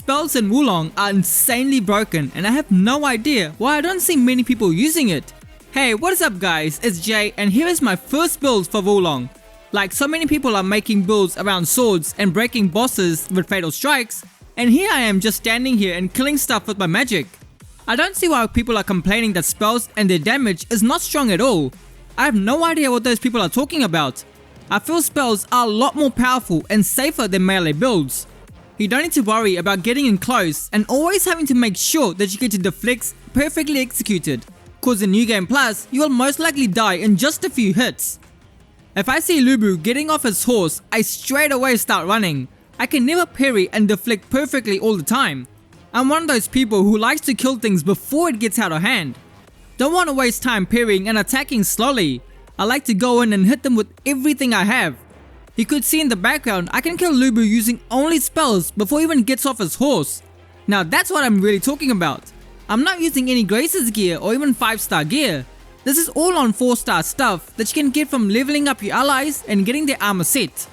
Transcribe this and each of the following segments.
spells in Wulong are insanely broken and I have no idea why I don't see many people using it. Hey, what is up guys, it's Jay and here is my first build for Wulong. Like so many people are making builds around swords and breaking bosses with fatal strikes, and here I am just standing here and killing stuff with my magic. I don't see why people are complaining that spells and their damage is not strong at all. I have no idea what those people are talking about. I feel spells are a lot more powerful and safer than melee builds. You don't need to worry about getting in close and always having to make sure that you get your deflects perfectly executed, cause in New Game Plus, you will most likely die in just a few hits. If I see Lubu getting off his horse, I straight away start running. I can never parry and deflect perfectly all the time. I'm one of those people who likes to kill things before it gets out of hand. Don't want to waste time parrying and attacking slowly. I like to go in and hit them with everything I have. You could see in the background, I can kill Lubu using only spells before he even gets off his horse. Now that's what I'm really talking about. I'm not using any Graces gear or even 5-star gear. This is all on 4-star stuff that you can get from leveling up your allies and getting their armor set.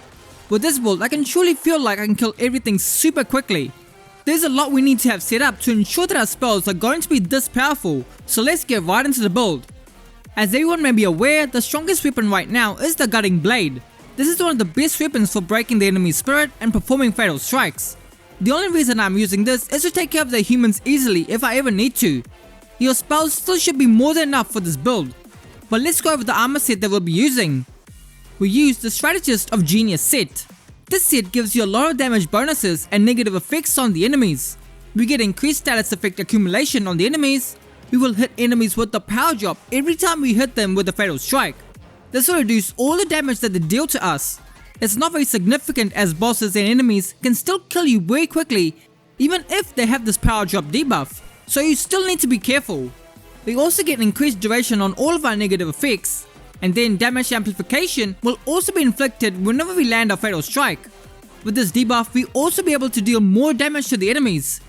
With this build, I can truly feel like I can kill everything super quickly. There's a lot we need to have set up to ensure that our spells are going to be this powerful, so let's get right into the build. As everyone may be aware, the strongest weapon right now is the Gutting Blade. This is one of the best weapons for breaking the enemy's spirit and performing fatal strikes. The only reason I'm using this is to take care of the humans easily if I ever need to. Your spells still should be more than enough for this build. But let's go over the armor set that we'll be using. We use the Strategist of Genius set. This set gives you a lot of damage bonuses and negative effects on the enemies. We get increased status effect accumulation on the enemies. We will hit enemies with the power drop every time we hit them with a fatal strike. This will reduce all the damage that they deal to us. It's not very significant as bosses and enemies can still kill you very quickly even if they have this power drop debuff, so you still need to be careful. We also get increased duration on all of our negative effects, and then damage amplification will also be inflicted whenever we land a fatal strike. With this debuff we also be able to deal more damage to the enemies.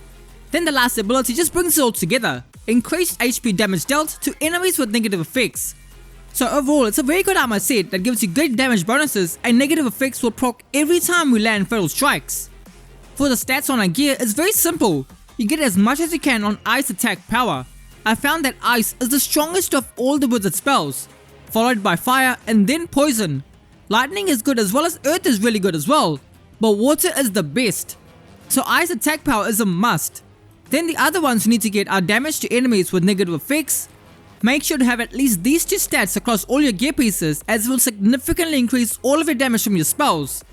Then the last ability just brings it all together, increased HP damage dealt to enemies with negative effects. So overall, it's a very good armor set that gives you great damage bonuses and negative effects will proc every time we land fatal strikes. For the stats on our gear, it's very simple. You get as much as you can on ice attack power. I found that ice is the strongest of all the wizard spells, followed by fire and then poison. Lightning is good as well as earth is really good as well, but water is the best. So ice attack power is a must. Then the other ones you need to get are damage to enemies with negative effects. Make sure to have at least these two stats across all your gear pieces, as it will significantly increase all of your damage from your spells.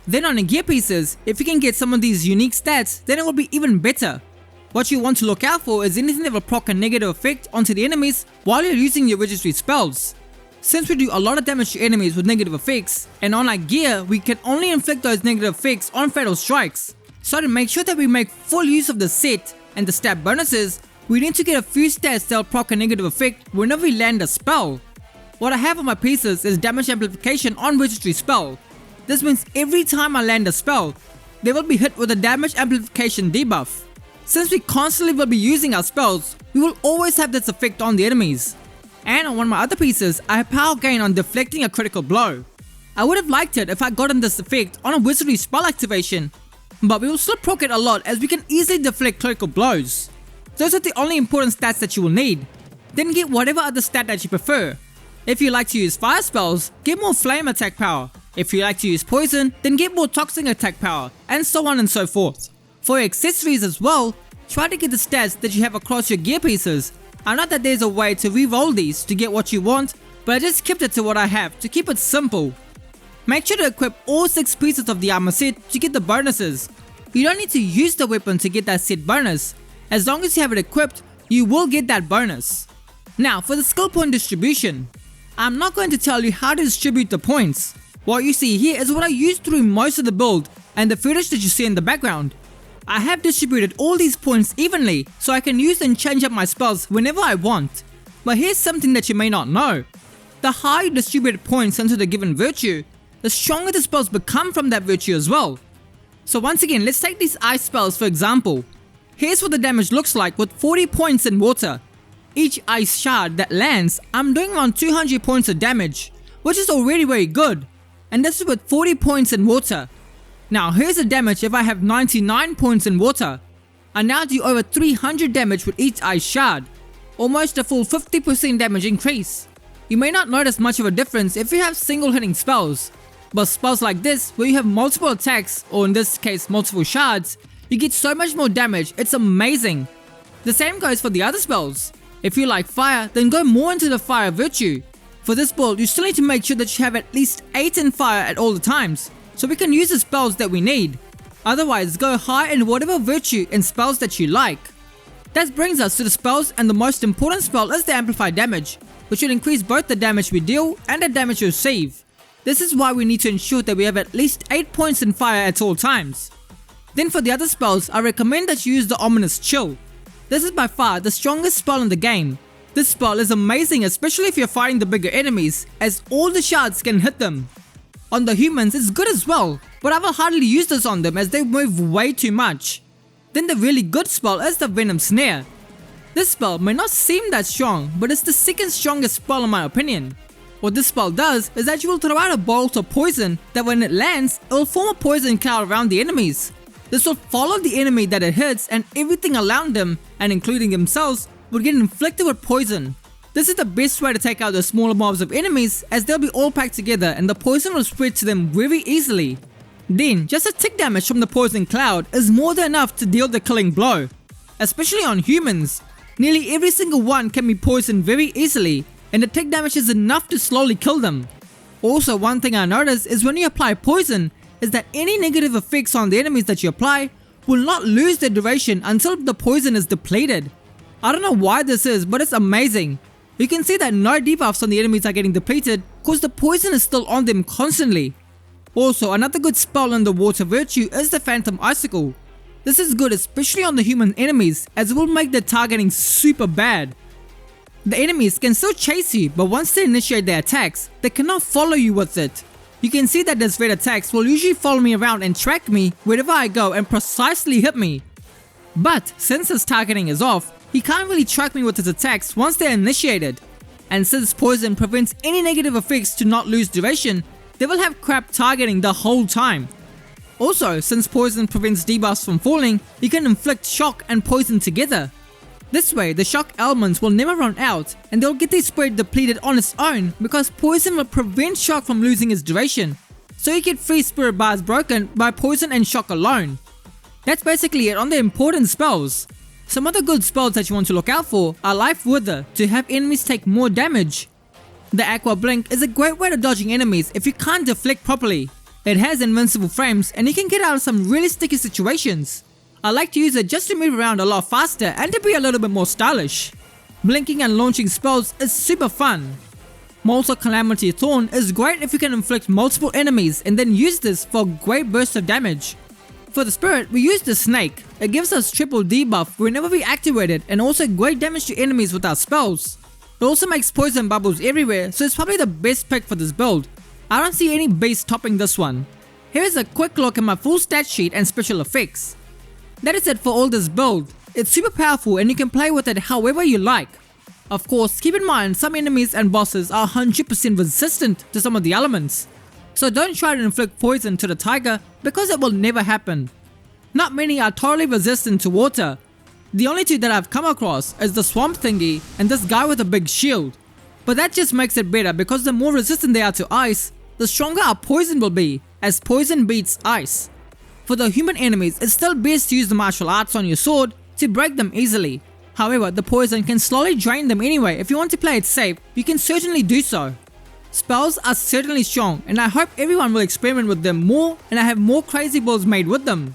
Then on your gear pieces, if you can get some of these unique stats, then it will be even better. What you want to look out for is anything that will proc a negative effect onto the enemies while you're using your Wizardry spells. Since we do a lot of damage to enemies with negative effects, and on our gear we can only inflict those negative effects on fatal strikes. So to make sure that we make full use of the set and the stat bonuses, we need to get a few stats that will proc a negative effect whenever we land a spell. What I have on my pieces is damage amplification on Wizardry spell. This means every time I land a spell, they will be hit with a damage amplification debuff. Since we constantly will be using our spells, we will always have this effect on the enemies. And on one of my other pieces, I have power gain on deflecting a critical blow. I would have liked it if I gotten this effect on a Wizardry spell activation, but we will still proc it a lot as we can easily deflect critical blows. Those are the only important stats that you will need. Then get whatever other stat that you prefer. If you like to use fire spells, get more flame attack power. If you like to use poison, then get more toxic attack power, and so on and so forth. For your accessories as well, try to get the stats that you have across your gear pieces. I know that there's a way to re-roll these to get what you want, but I just kept it to what I have to keep it simple. Make sure to equip all 6 pieces of the armor set to get the bonuses. You don't need to use the weapon to get that set bonus. As long as you have it equipped, you will get that bonus. Now for the skill point distribution. I'm not going to tell you how to distribute the points. What you see here is what I used through most of the build and the footage that you see in the background. I have distributed all these points evenly so I can use and change up my spells whenever I want. But here's something that you may not know. The higher you distribute points into the given virtue, the stronger the spells become from that virtue as well. So once again, let's take these ice spells for example. Here's what the damage looks like with 40 points in water. Each ice shard that lands, I'm doing around 200 points of damage, which is already very good. And this is with 40 points in water. Now here's the damage if I have 99 points in water. I now do over 300 damage with each ice shard, almost a full 50% damage increase. You may not notice much of a difference if you have single hitting spells, but spells like this where you have multiple attacks, or in this case multiple shards, you get so much more damage, it's amazing. The same goes for the other spells. If you like fire, then go more into the fire virtue. For this build, you still need to make sure that you have at least 8 in fire at all the times, so we can use the spells that we need. Otherwise, go high in whatever virtue and spells that you like. That brings us to the spells, and the most important spell is the amplified damage, which will increase both the damage we deal and the damage we receive. This is why we need to ensure that we have at least 8 points in fire at all times. Then for the other spells, I recommend that you use the Ominous Chill. This is by far the strongest spell in the game. This spell is amazing, especially if you're fighting the bigger enemies, as all the shards can hit them. On the humans it's good as well, but I will hardly use this on them as they move way too much. Then the really good spell is the Venom Snare. This spell may not seem that strong, but it's the second strongest spell in my opinion. What this spell does is that you will throw out a bolt of poison that when it lands, it will form a poison cloud around the enemies. This will follow the enemy that it hits, and everything around them, and including themselves, will get inflicted with poison. This is the best way to take out the smaller mobs of enemies, as they'll be all packed together and the poison will spread to them very easily. Then, just a tick damage from the poison cloud is more than enough to deal the killing blow. Especially on humans, nearly every single one can be poisoned very easily, and the tick damage is enough to slowly kill them. Also, one thing I noticed is when you apply poison, is that any negative effects on the enemies that you apply will not lose their duration until the poison is depleted. I don't know why this is, but it's amazing. You can see that no debuffs on the enemies are getting depleted because the poison is still on them constantly. Also, another good spell in the water virtue is the Phantom Icicle. This is good especially on the human enemies, as it will make the targeting super bad. The enemies can still chase you, but once they initiate their attacks, they cannot follow you with it. You can see that this red attacks will usually follow me around and track me wherever I go and precisely hit me. But since his targeting is off, he can't really track me with his attacks once they're initiated. And since poison prevents any negative effects to not lose duration, they will have crap targeting the whole time. Also, since poison prevents debuffs from falling, you can inflict shock and poison together. This way, the shock elements will never run out, and they'll get their spread depleted on its own because poison will prevent shock from losing its duration. So you get 3 spirit bars broken by poison and shock alone. That's basically it on the important spells. Some other good spells that you want to look out for are Life Wither to have enemies take more damage. The Aqua Blink is a great way to dodging enemies if you can't deflect properly. It has invincible frames and you can get out of some really sticky situations. I like to use it just to move around a lot faster and to be a little bit more stylish. Blinking and launching spells is super fun. Molten Calamity Thorn is great if you can inflict multiple enemies and then use this for a great burst of damage. For the spirit, we use the snake. It gives us triple debuff whenever we activate it and also great damage to enemies with our spells. It also makes poison bubbles everywhere, so it's probably the best pick for this build. I don't see any beast topping this one. Here is a quick look at my full stat sheet and special effects. That is it for all this build. It's super powerful and you can play with it however you like. Of course, keep in mind some enemies and bosses are 100% resistant to some of the elements. So don't try to inflict poison to the tiger because it will never happen. Not many are totally resistant to water. The only 2 that I've come across is the swamp thingy and this guy with a big shield. But that just makes it better because the more resistant they are to ice, the stronger our poison will be, as poison beats ice. For the human enemies, it's still best to use the martial arts on your sword to break them easily. However, the poison can slowly drain them anyway. If you want to play it safe, you can certainly do so. Spells are certainly strong and I hope everyone will experiment with them more and I have more crazy builds made with them.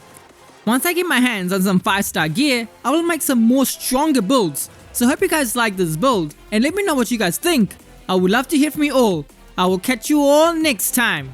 Once I get my hands on some 5-star gear, I will make some more stronger builds. So hope you guys like this build and let me know what you guys think. I would love to hear from you all. I will catch you all next time.